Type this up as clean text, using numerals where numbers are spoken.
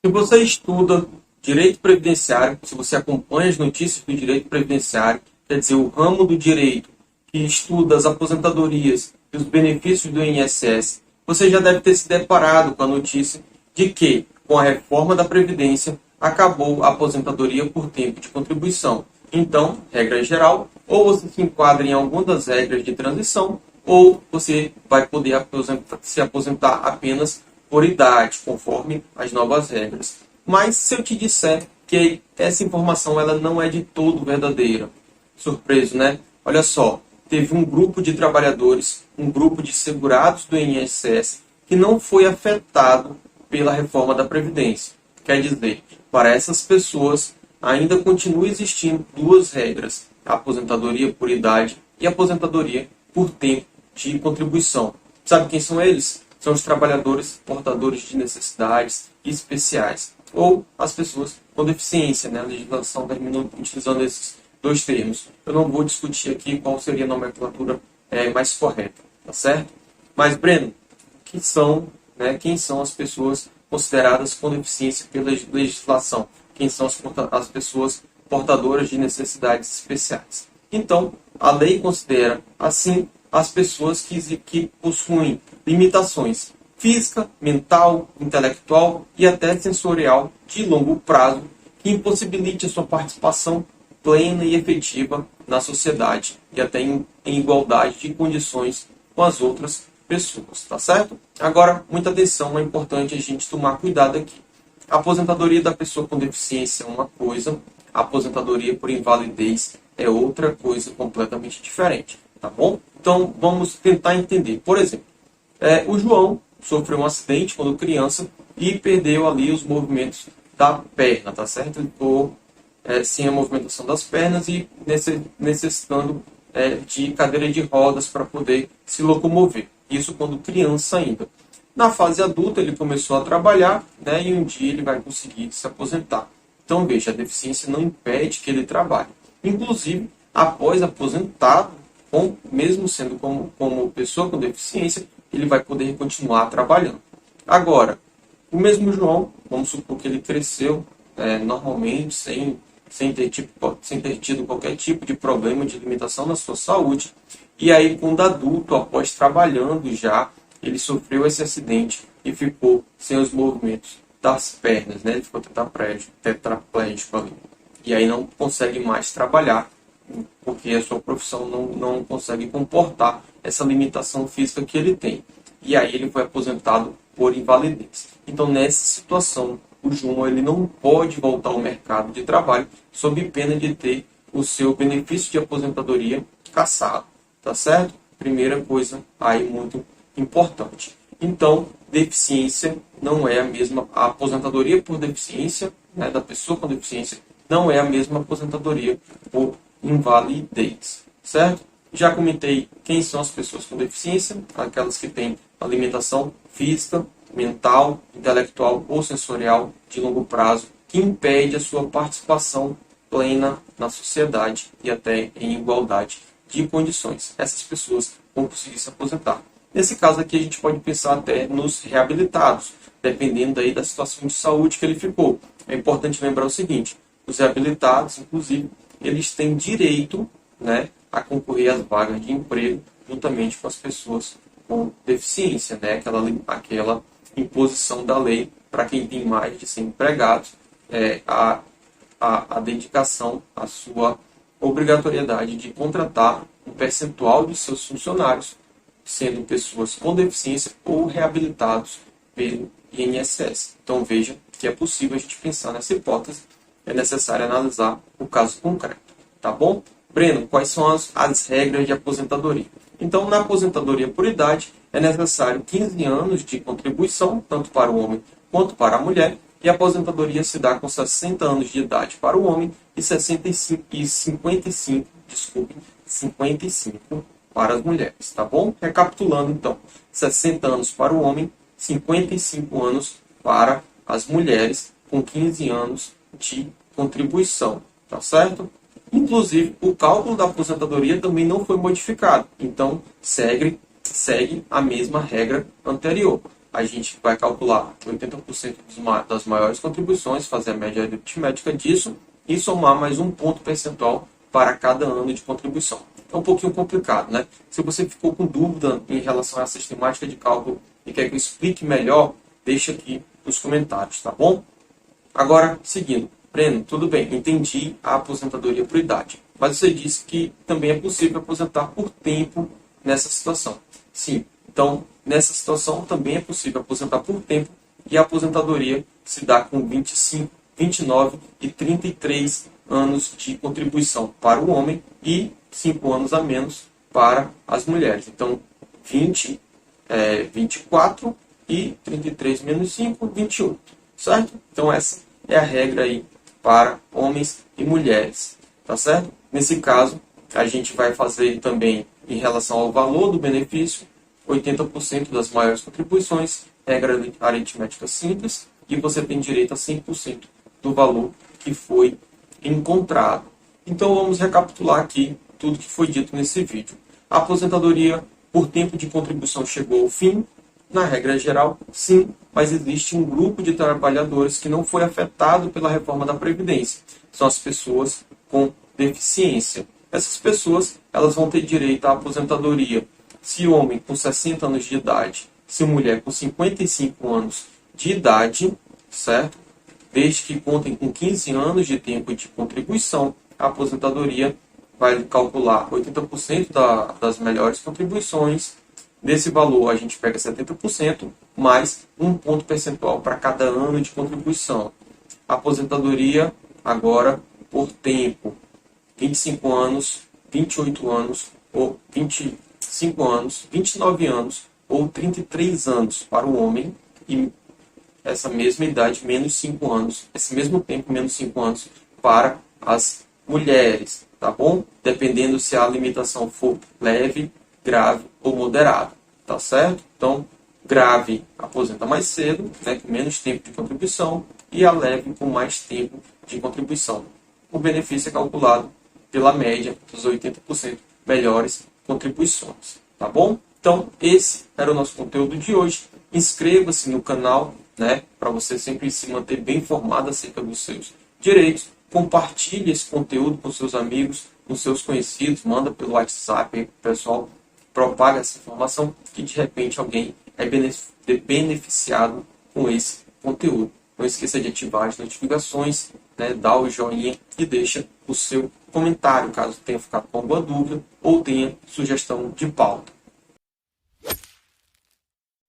Se você estuda direito previdenciário, se você acompanha as notícias do direito previdenciário, quer dizer, o ramo do direito que estuda as aposentadorias e os benefícios do INSS, você já deve ter se deparado com a notícia de que, com a reforma da Previdência, acabou a aposentadoria por tempo de contribuição. Então, regra geral, ou você se enquadra em alguma das regras de transição, ou você vai poder se aposentar apenas por idade, conforme as novas regras. Mas se eu te disser que essa informação ela não é de todo verdadeira, surpreso, né? Olha só, teve um grupo de trabalhadores, um grupo de segurados do INSS que não foi afetado pela reforma da Previdência. Quer dizer, para essas pessoas ainda continua existindo duas regras: a aposentadoria por idade e a aposentadoria por tempo de contribuição. Sabe quem são eles? São os trabalhadores portadores de necessidades especiais, ou as pessoas com deficiência, né? A legislação terminou utilizando esses dois termos. Eu não vou discutir aqui qual seria a nomenclatura mais correta, tá certo? Mas, Breno, quem são as pessoas consideradas com deficiência pela legislação? Quem são as pessoas portadoras de necessidades especiais? Então, a lei considera, assim, as pessoas que possuem limitações física, mental, intelectual e até sensorial de longo prazo que impossibilite a sua participação plena e efetiva na sociedade e até em igualdade de condições com as outras pessoas, tá certo? Agora, muita atenção, é importante a gente tomar cuidado aqui. A aposentadoria da pessoa com deficiência é uma coisa, a aposentadoria por invalidez é outra coisa completamente diferente, tá bom? Então, vamos tentar entender. Por exemplo, o João sofreu um acidente quando criança e perdeu ali os movimentos da perna, tá certo? Ele ficou sem a movimentação das pernas e necessitando de cadeira de rodas para poder se locomover. Isso quando criança ainda. Na fase adulta ele começou a trabalhar, né, e um dia ele vai conseguir se aposentar. Então veja, a deficiência não impede que ele trabalhe. Inclusive, após aposentado, mesmo sendo como pessoa com deficiência, ele vai poder continuar trabalhando. Agora, o mesmo João, vamos supor que ele cresceu normalmente, sem ter tido qualquer tipo de problema de limitação na sua saúde. E aí, quando adulto, após trabalhando já, ele sofreu esse acidente e ficou sem os movimentos das pernas, né? Ele ficou tetraplégico ali. E aí não consegue mais trabalhar, porque a sua profissão não consegue comportar essa limitação física que ele tem. E aí ele foi aposentado por invalidez. Então, nessa situação, o João ele não pode voltar ao mercado de trabalho sob pena de ter o seu benefício de aposentadoria cassado, tá certo? Primeira coisa aí muito importante. Então, deficiência não é a mesma, a aposentadoria por deficiência, né, da pessoa com deficiência não é a mesma aposentadoria por invalidez, certo? Já comentei quem são as pessoas com deficiência, aquelas que têm alimentação física, mental, intelectual ou sensorial de longo prazo, que impede a sua participação plena na sociedade e até em igualdade de condições. Essas pessoas vão conseguir se aposentar. Nesse caso aqui, a gente pode pensar até nos reabilitados, dependendo aí da situação de saúde que ele ficou. É importante lembrar o seguinte: os reabilitados, inclusive, eles têm direito, né, a concorrer às vagas de emprego juntamente com as pessoas com deficiência, né, aquela imposição da lei para quem tem mais de 100 empregados, a dedicação, a sua obrigatoriedade de contratar um percentual de seus funcionários, sendo pessoas com deficiência ou reabilitados pelo INSS. Então veja que é possível a gente pensar nessa hipótese, é necessário analisar o caso concreto, tá bom? Breno, quais são as regras de aposentadoria? Então, na aposentadoria por idade, é necessário 15 anos de contribuição, tanto para o homem quanto para a mulher, e a aposentadoria se dá com 60 anos de idade para o homem e 55 para as mulheres, tá bom? Recapitulando, então, 60 anos para o homem, 55 anos para as mulheres, com 15 anos de contribuição, tá certo? Inclusive, o cálculo da aposentadoria também não foi modificado, então segue a mesma regra anterior. a gente vai calcular 80% das maiores contribuições, fazer a média aritmética disso e somar mais um ponto percentual para cada ano de contribuição. É um pouquinho complicado, né? Se você ficou com dúvida em relação a essa sistemática de cálculo e quer que eu explique melhor, deixa aqui nos comentários, tá bom? Agora, seguindo. Breno, tudo bem, entendi a aposentadoria por idade, mas você disse que também é possível aposentar por tempo nessa situação. Sim, então, nessa situação também é possível aposentar por tempo e a aposentadoria se dá com 25, 29 e 33 anos de contribuição para o homem e 5 anos a menos para as mulheres. Então, 24 e 33 menos 5, 28, certo? Então, essa é a regra aí para homens e mulheres, tá certo? Nesse caso, a gente vai fazer também em relação ao valor do benefício, 80% das maiores contribuições, regra aritmética simples, e você tem direito a 100% do valor que foi encontrado. Então vamos recapitular aqui tudo que foi dito nesse vídeo. A aposentadoria por tempo de contribuição chegou ao fim? Na regra geral, sim, mas existe um grupo de trabalhadores que não foi afetado pela reforma da Previdência. São as pessoas com deficiência. Essas pessoas elas vão ter direito à aposentadoria se homem com 60 anos de idade, se mulher com 55 anos de idade, certo? Desde que contem com 15 anos de tempo de contribuição, a aposentadoria vai calcular 80% das melhores contribuições. Desse valor, a gente pega 70%, mais um ponto percentual para cada ano de contribuição. A aposentadoria, agora, por tempo, 25 anos, 28 anos, ou 25 anos, 29 anos, ou 33 anos para o homem, e essa mesma idade, menos 5 anos, esse mesmo tempo, menos 5 anos, para as mulheres, tá bom? Dependendo se a limitação for leve, grave ou moderado, tá certo? Então, grave aposenta mais cedo, né, com menos tempo de contribuição, e a leve com mais tempo de contribuição. O benefício é calculado pela média dos 80% melhores contribuições, tá bom? Então, esse era o nosso conteúdo de hoje. Inscreva-se no canal, né, para você sempre se manter bem informado acerca dos seus direitos. Compartilhe esse conteúdo com seus amigos, com seus conhecidos, manda pelo WhatsApp aí pro pessoal, propaga essa informação que de repente alguém é beneficiado com esse conteúdo. Não esqueça de ativar as notificações, né, dá o joinha e deixa o seu comentário, caso tenha ficado com alguma dúvida ou tenha sugestão de pauta.